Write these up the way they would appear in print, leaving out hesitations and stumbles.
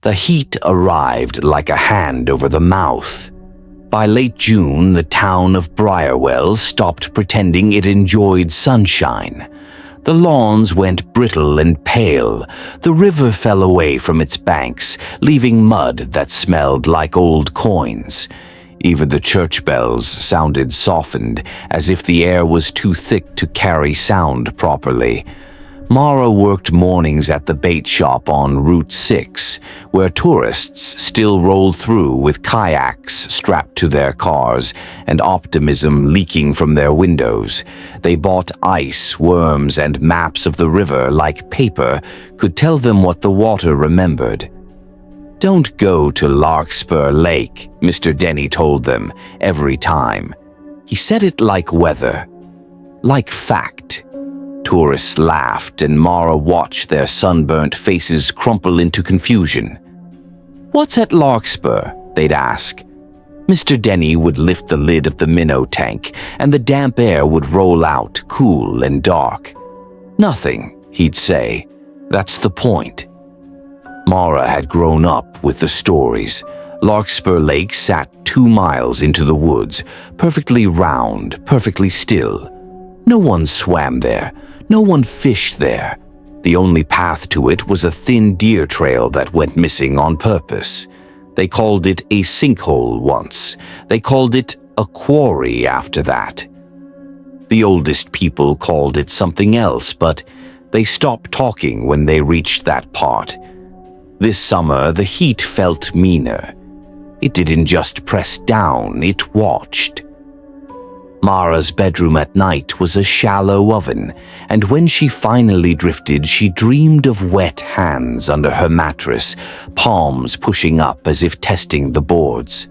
The heat arrived like a hand over the mouth. By late June, the town of Briarwell stopped pretending it enjoyed sunshine. The lawns went brittle and pale. The river fell away from its banks, leaving mud that smelled like old coins. Even the church bells sounded softened, as if the air was too thick to carry sound properly. Mara worked mornings at the bait shop on Route 6, where tourists still rolled through with kayaks strapped to their cars and optimism leaking from their windows. They bought ice, worms, and maps of the river like paper could tell them what the water remembered. "Don't go to Larkspur Lake," Mr. Denny told them every time. He said it like weather, like fact. Tourists laughed, and Mara watched their sunburnt faces crumple into confusion. "What's at Larkspur?" they'd ask. Mr. Denny would lift the lid of the minnow tank, and the damp air would roll out, cool and dark. "Nothing," he'd say. "That's the point." Mara had grown up with the stories. Larkspur Lake sat 2 miles into the woods, perfectly round, perfectly still. No one swam there. No one fished there. The only path to it was a thin deer trail that went missing on purpose. They called it a sinkhole once. They called it a quarry after that. The oldest people called it something else, but they stopped talking when they reached that part. This summer, the heat felt meaner. It didn't just press down, it watched. Mara's bedroom at night was a shallow oven, and when she finally drifted, she dreamed of wet hands under her mattress, palms pushing up as if testing the boards.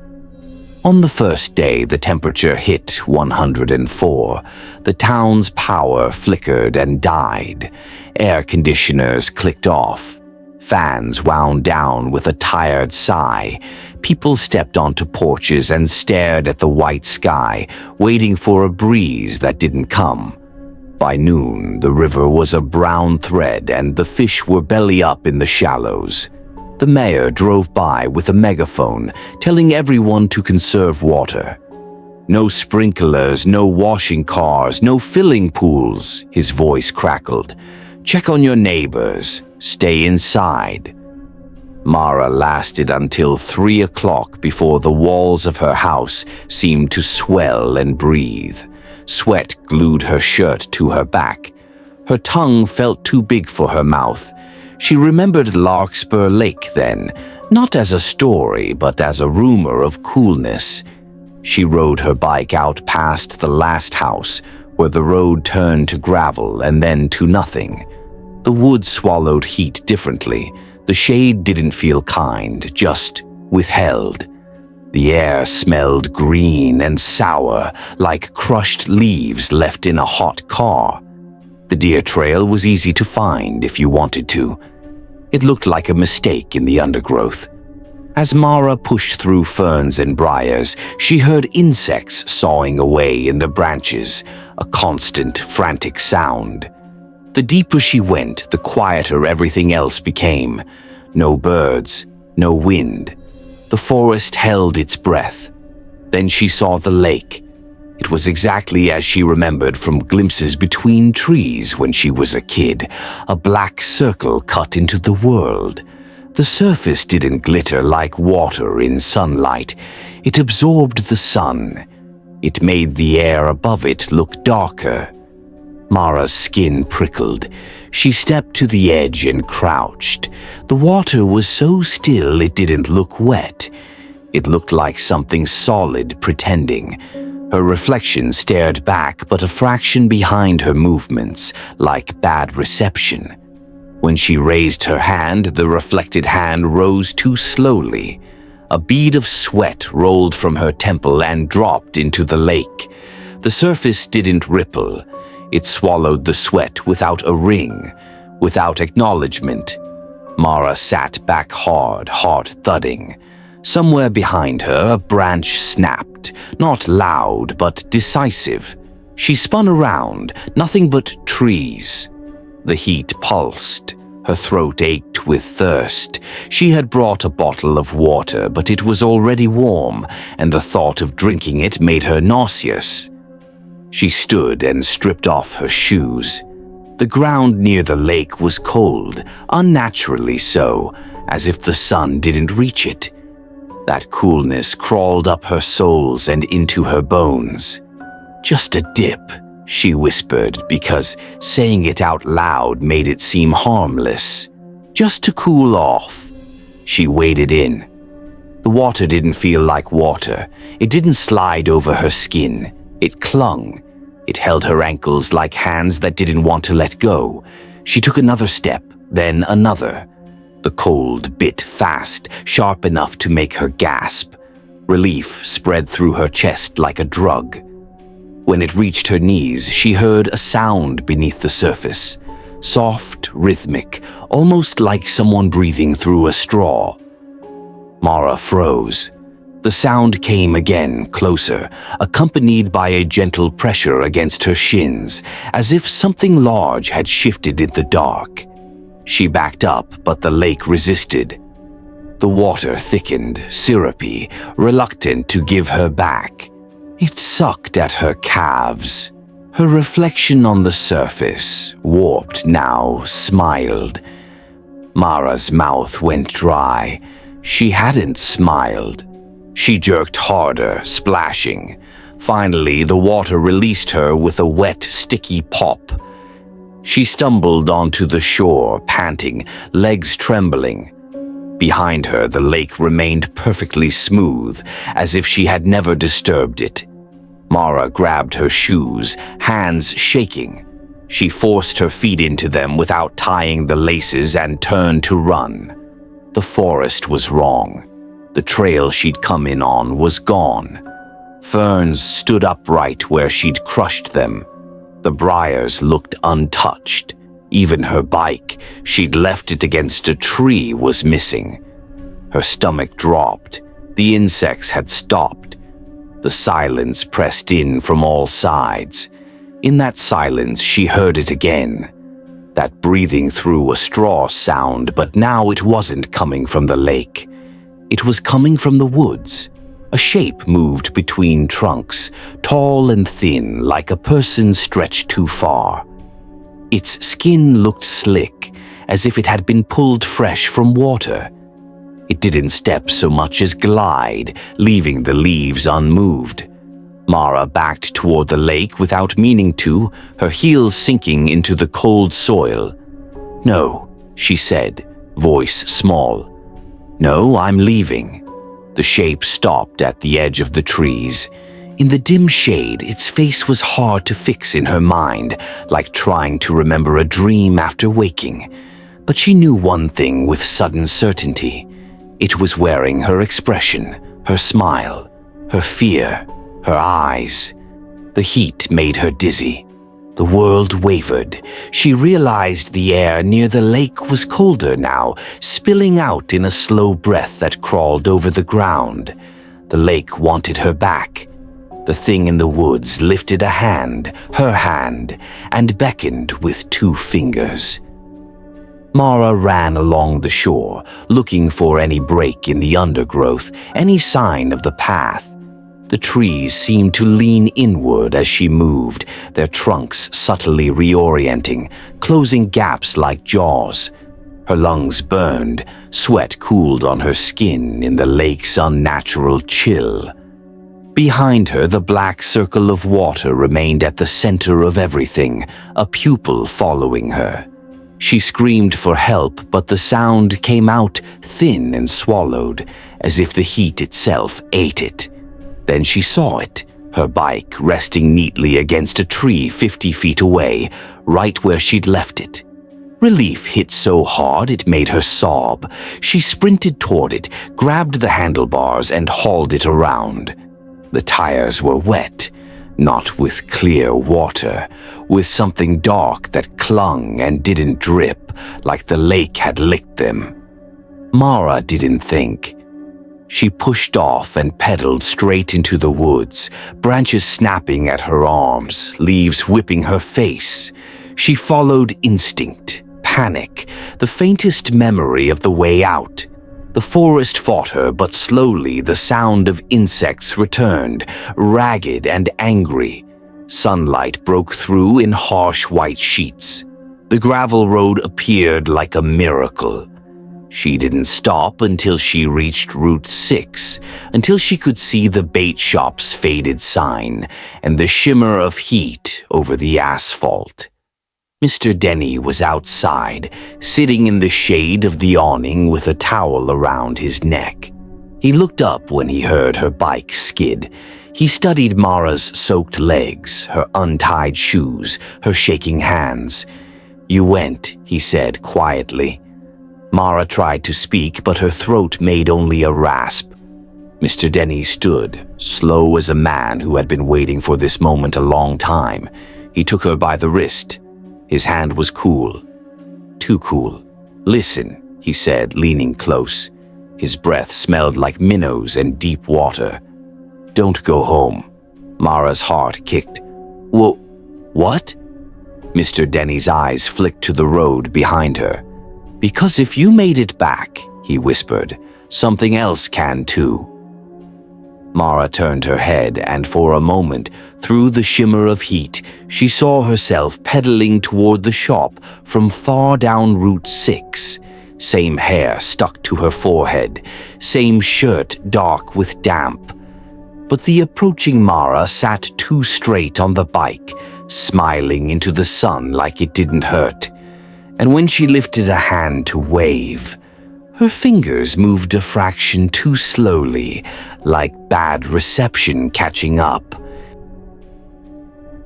On the first day, the temperature hit 104. The town's power flickered and died. Air conditioners clicked off. Fans wound down with a tired sigh. People stepped onto porches and stared at the white sky, waiting for a breeze that didn't come. By noon, the river was a brown thread and the fish were belly up in the shallows. The mayor drove by with a megaphone, telling everyone to conserve water. "No sprinklers, no washing cars, no filling pools," his voice crackled. "Check on your neighbors. Stay inside." Mara lasted until 3 o'clock before the walls of her house seemed to swell and breathe. Sweat glued her shirt to her back. Her tongue felt too big for her mouth. She remembered Larkspur Lake then, not as a story, but as a rumor of coolness. She rode her bike out past the last house, where the road turned to gravel and then to nothing. The wood swallowed heat differently. The shade didn't feel kind, just withheld. The air smelled green and sour, like crushed leaves left in a hot car. The deer trail was easy to find if you wanted to. It looked like a mistake in the undergrowth. As Mara pushed through ferns and briars, she heard insects sawing away in the branches, a constant, frantic sound. The deeper she went, the quieter everything else became. No birds, no wind. The forest held its breath. Then she saw the lake. It was exactly as she remembered from glimpses between trees when she was a kid, a black circle cut into the world. The surface didn't glitter like water in sunlight. It absorbed the sun. It made the air above it look darker. Mara's skin prickled. She stepped to the edge and crouched. The water was so still it didn't look wet. It looked like something solid pretending. Her reflection stared back, but a fraction behind her movements, like bad reception. When she raised her hand, the reflected hand rose too slowly. A bead of sweat rolled from her temple and dropped into the lake. The surface didn't ripple. It swallowed the sweat without a ring, without acknowledgement. Mara sat back hard, heart thudding. Somewhere behind her, a branch snapped, not loud but decisive. She spun around, nothing but trees. The heat pulsed. Her throat ached with thirst. She had brought a bottle of water, but it was already warm, and the thought of drinking it made her nauseous. She stood and stripped off her shoes. The ground near the lake was cold, unnaturally so, as if the sun didn't reach it. That coolness crawled up her soles and into her bones. "Just a dip," she whispered, because saying it out loud made it seem harmless. "Just to cool off." She waded in. The water didn't feel like water. It didn't slide over her skin. It clung. It held her ankles like hands that didn't want to let go. She took another step, then another. The cold bit fast, sharp enough to make her gasp. Relief spread through her chest like a drug. When it reached her knees, she heard a sound beneath the surface. Soft, rhythmic, almost like someone breathing through a straw. Mara froze. The sound came again, closer, accompanied by a gentle pressure against her shins, as if something large had shifted in the dark. She backed up, but the lake resisted. The water thickened, syrupy, reluctant to give her back. It sucked at her calves. Her reflection on the surface, warped now, smiled. Mara's mouth went dry. She hadn't smiled. She jerked harder, splashing. Finally, the water released her with a wet, sticky pop. She stumbled onto the shore, panting, legs trembling. Behind her, the lake remained perfectly smooth, as if she had never disturbed it. Mara grabbed her shoes, hands shaking. She forced her feet into them without tying the laces and turned to run. The forest was wrong. The trail she'd come in on was gone. Ferns stood upright where she'd crushed them. The briars looked untouched. Even her bike, she'd left it against a tree, was missing. Her stomach dropped. The insects had stopped. The silence pressed in from all sides. In that silence, she heard it again. That breathing through a straw sound, but now it wasn't coming from the lake. It was coming from the woods. A shape moved between trunks, tall and thin, like a person stretched too far. Its skin looked slick, as if it had been pulled fresh from water. It didn't step so much as glide, leaving the leaves unmoved. Mara backed toward the lake without meaning to, her heels sinking into the cold soil. "No," she said, voice small. "No, I'm leaving." The shape stopped at the edge of the trees. In the dim shade, its face was hard to fix in her mind, like trying to remember a dream after waking. But she knew one thing with sudden certainty. It was wearing her expression, her smile, her fear, her eyes. The heat made her dizzy. The world wavered. She realized the air near the lake was colder now, spilling out in a slow breath that crawled over the ground. The lake wanted her back. The thing in the woods lifted a hand, her hand, and beckoned with 2 fingers. Mara ran along the shore, looking for any break in the undergrowth, any sign of the path. The trees seemed to lean inward as she moved, their trunks subtly reorienting, closing gaps like jaws. Her lungs burned, sweat cooled on her skin in the lake's unnatural chill. Behind her, the black circle of water remained at the center of everything, a pupil following her. She screamed for help, but the sound came out thin and swallowed, as if the heat itself ate it. Then she saw it, her bike resting neatly against a tree 50 feet away, right where she'd left it. Relief hit so hard it made her sob. She sprinted toward it, grabbed the handlebars, and hauled it around. The tires were wet, not with clear water, with something dark that clung and didn't drip, like the lake had licked them. Mara didn't think. She pushed off and pedaled straight into the woods, branches snapping at her arms, leaves whipping her face. She followed instinct, panic, the faintest memory of the way out. The forest fought her, but slowly the sound of insects returned, ragged and angry. Sunlight broke through in harsh white sheets. The gravel road appeared like a miracle. She didn't stop until she reached Route 6, until she could see the bait shop's faded sign and the shimmer of heat over the asphalt. Mr. Denny was outside, sitting in the shade of the awning with a towel around his neck. He looked up when he heard her bike skid. He studied Mara's soaked legs, her untied shoes, her shaking hands. "You went," he said quietly. Mara tried to speak, but her throat made only a rasp. Mr. Denny stood, slow as a man who had been waiting for this moment a long time. He took her by the wrist. His hand was cool. Too cool. "Listen," he said, leaning close. His breath smelled like minnows and deep water. "Don't go home." Mara's heart kicked. What? Mr. Denny's eyes flicked to the road behind her. "Because if you made it back," he whispered, "something else can too." Mara turned her head, and for a moment, through the shimmer of heat, she saw herself pedaling toward the shop from far down Route 6. Same hair stuck to her forehead, same shirt dark with damp. But the approaching Mara sat too straight on the bike, smiling into the sun like it didn't hurt. And when she lifted a hand to wave, her fingers moved a fraction too slowly, like bad reception catching up.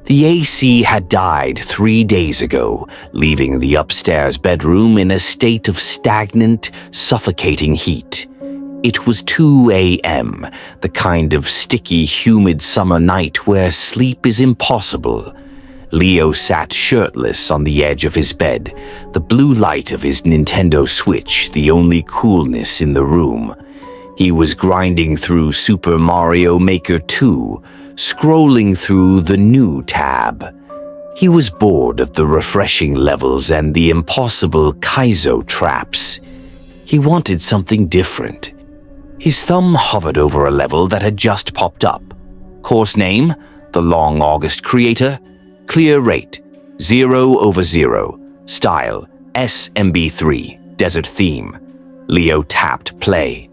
The AC had died 3 days ago, leaving the upstairs bedroom in a state of stagnant, suffocating heat. It was 2 a.m., the kind of sticky, humid summer night where sleep is impossible. Leo sat shirtless on the edge of his bed, the blue light of his Nintendo Switch the only coolness in the room. He was grinding through Super Mario Maker 2, scrolling through the new tab. He was bored of the refreshing levels and the impossible Kaizo traps. He wanted something different. His thumb hovered over a level that had just popped up. Course name, The Long August Creator. Clear rate, 0/0. Style, SMB3, Desert Theme. Leo tapped play.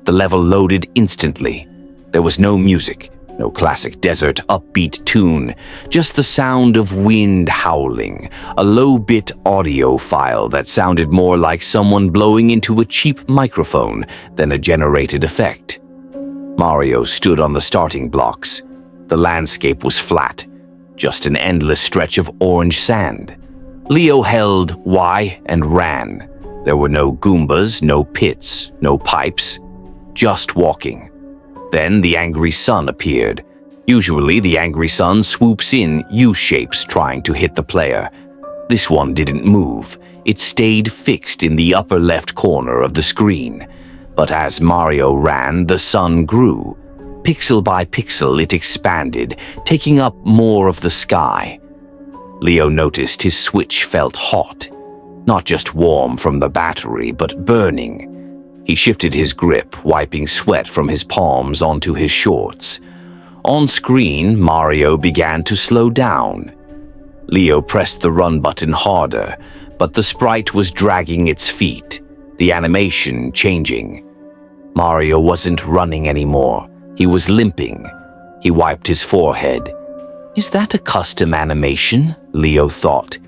The level loaded instantly. There was no music, no classic desert upbeat tune, just the sound of wind howling, a low-bit audio file that sounded more like someone blowing into a cheap microphone than a generated effect. Mario stood on the starting blocks. The landscape was flat, just an endless stretch of orange sand. Leo held Y and ran. There were no Goombas, no pits, no pipes, just walking. Then the angry sun appeared. Usually the angry sun swoops in U-shapes trying to hit the player. This one didn't move. It stayed fixed in the upper left corner of the screen. But as Mario ran, the sun grew. Pixel by pixel it expanded, taking up more of the sky. Leo noticed his Switch felt hot. Not just warm from the battery, but burning. He shifted his grip, wiping sweat from his palms onto his shorts. On screen, Mario began to slow down. Leo pressed the run button harder, but the sprite was dragging its feet, the animation changing. Mario wasn't running anymore. He was limping. He wiped his forehead. "Is that a custom animation?" Leo thought.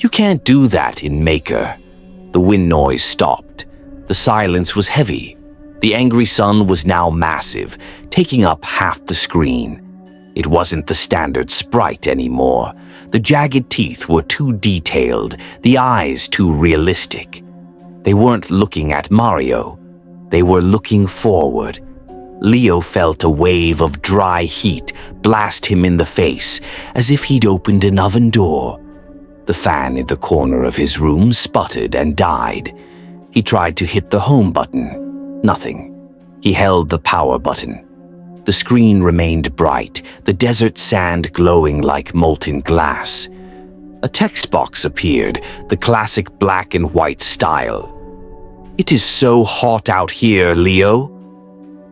"You can't do that in Maker." The wind noise stopped. The silence was heavy. The angry sun was now massive, taking up half the screen. It wasn't the standard sprite anymore. The jagged teeth were too detailed, the eyes too realistic. They weren't looking at Mario. They were looking forward. Leo felt a wave of dry heat blast him in the face, as if he'd opened an oven door. The fan in the corner of his room sputtered and died. He tried to hit the home button. Nothing. He held the power button. The screen remained bright, the desert sand glowing like molten glass. A text box appeared, the classic black and white style. "It is so hot out here, Leo."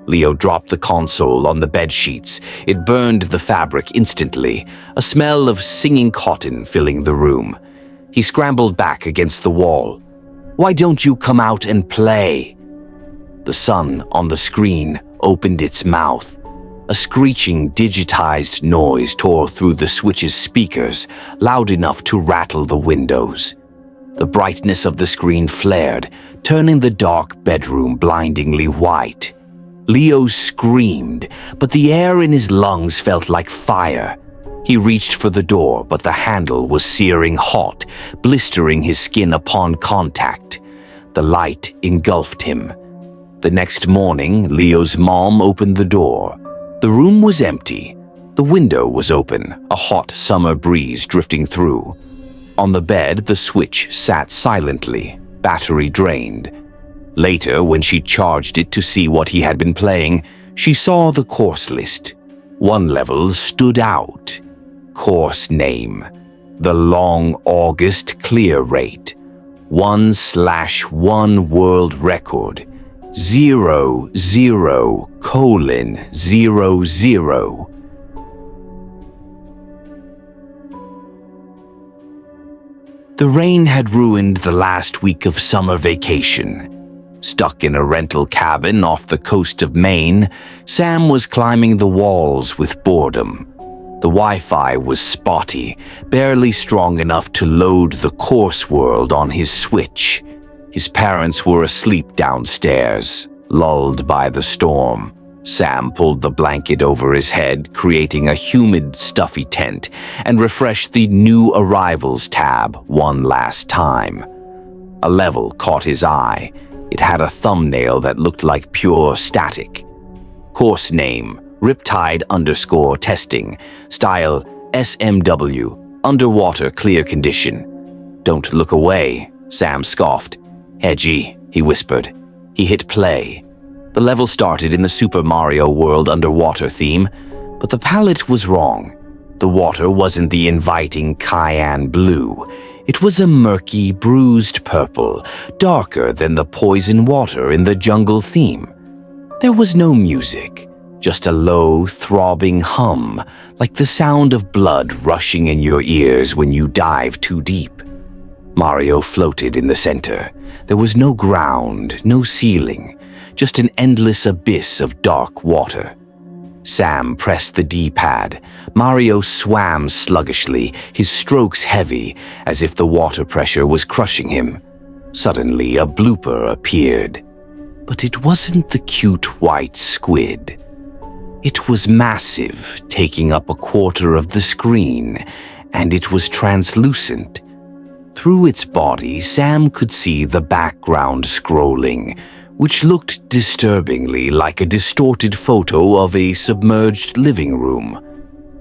Leo dropped the console on the bedsheets. It burned the fabric instantly, a smell of singing cotton filling the room. He scrambled back against the wall. "Why don't you come out and play?" The sun on the screen opened its mouth. A screeching, digitized noise tore through the switch's speakers, loud enough to rattle the windows. The brightness of the screen flared, turning the dark bedroom blindingly white. Leo screamed, but the air in his lungs felt like fire. He reached for the door, but the handle was searing hot, blistering his skin upon contact. The light engulfed him. The next morning, Leo's mom opened the door. The room was empty. The window was open, a hot summer breeze drifting through. On the bed, the switch sat silently, battery drained. Later, when she charged it to see what he had been playing, she saw the course list. One level stood out. Course name: the Long August Clear Rate. 1/1 World Record. 00:00. The rain had ruined the last week of summer vacation. Stuck in a rental cabin off the coast of Maine, Sam was climbing the walls with boredom. The Wi-Fi was spotty, barely strong enough to load the course world on his Switch. His parents were asleep downstairs, lulled by the storm. Sam pulled the blanket over his head, creating a humid, stuffy tent, and refreshed the New Arrivals tab one last time. A level caught his eye. It had a thumbnail that looked like pure static. Course name: Riptide_testing. Style: SMW. Underwater clear condition. "Don't look away," Sam scoffed. "Edgy," he whispered. He hit play. The level started in the Super Mario World underwater theme, but the palette was wrong. The water wasn't the inviting cayenne blue. It was a murky, bruised purple, darker than the poison water in the jungle theme. There was no music, just a low, throbbing hum, like the sound of blood rushing in your ears when you dive too deep. Mario floated in the center. There was no ground, no ceiling, just an endless abyss of dark water. Sam pressed the D-pad. Mario swam sluggishly, his strokes heavy, as if the water pressure was crushing him. Suddenly, a blooper appeared. But it wasn't the cute white squid. It was massive, taking up a quarter of the screen, and it was translucent. Through its body, Sam could see the background scrolling, which looked disturbingly like a distorted photo of a submerged living room.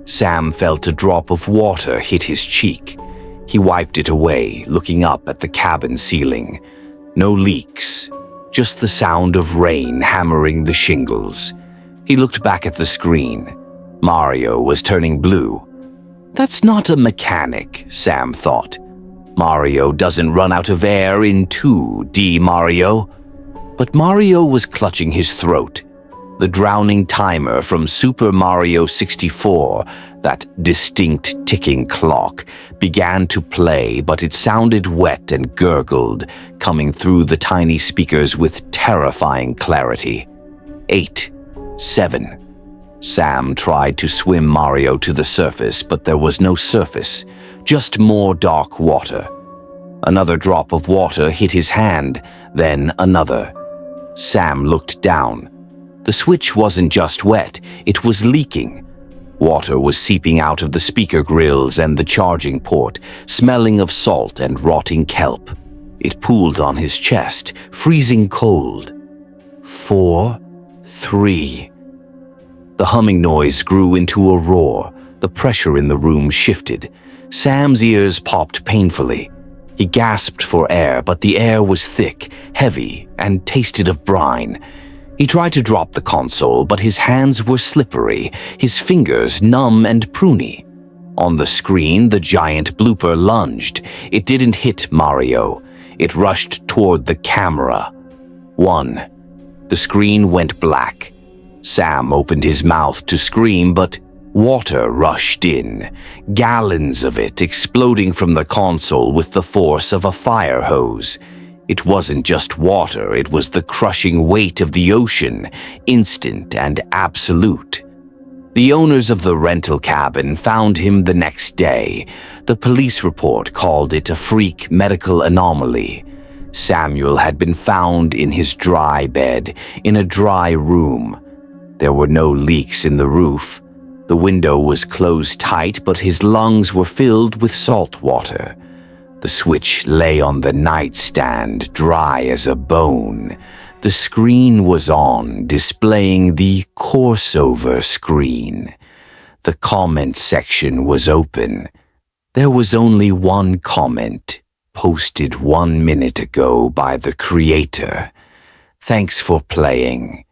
Sam felt a drop of water hit his cheek. He wiped it away, looking up at the cabin ceiling. No leaks, just the sound of rain hammering the shingles. He looked back at the screen. Mario was turning blue. That's not a mechanic, Sam thought. Mario doesn't run out of air in 2D Mario. But Mario was clutching his throat. The drowning timer from Super Mario 64, that distinct ticking clock, began to play, but it sounded wet and gurgled, coming through the tiny speakers with terrifying clarity. 8, 7. Sam tried to swim Mario to the surface, but there was no surface, just more dark water. Another drop of water hit his hand, then another. Sam looked down. The switch wasn't just wet, it was leaking. Water was seeping out of the speaker grills and the charging port, smelling of salt and rotting kelp. It pooled on his chest, freezing cold. 4, 3. The humming noise grew into a roar. The pressure in the room shifted. Sam's ears popped painfully. He gasped for air, but the air was thick, heavy, and tasted of brine. He tried to drop the console, but his hands were slippery, his fingers numb and pruny. On the screen, the giant blooper lunged. It didn't hit Mario. It rushed toward the camera. 1. The screen went black. Sam opened his mouth to scream, but water rushed in, gallons of it exploding from the console with the force of a fire hose. It wasn't just water, it was the crushing weight of the ocean, instant and absolute. The owners of the rental cabin found him the next day. The police report called it a freak medical anomaly. Samuel had been found in his dry bed, in a dry room. There were no leaks in the roof. The window was closed tight, but his lungs were filled with salt water. The switch lay on the nightstand, dry as a bone. The screen was on, displaying the course-over screen. The comment section was open. There was only one comment, posted 1 minute ago by the creator. "Thanks for playing.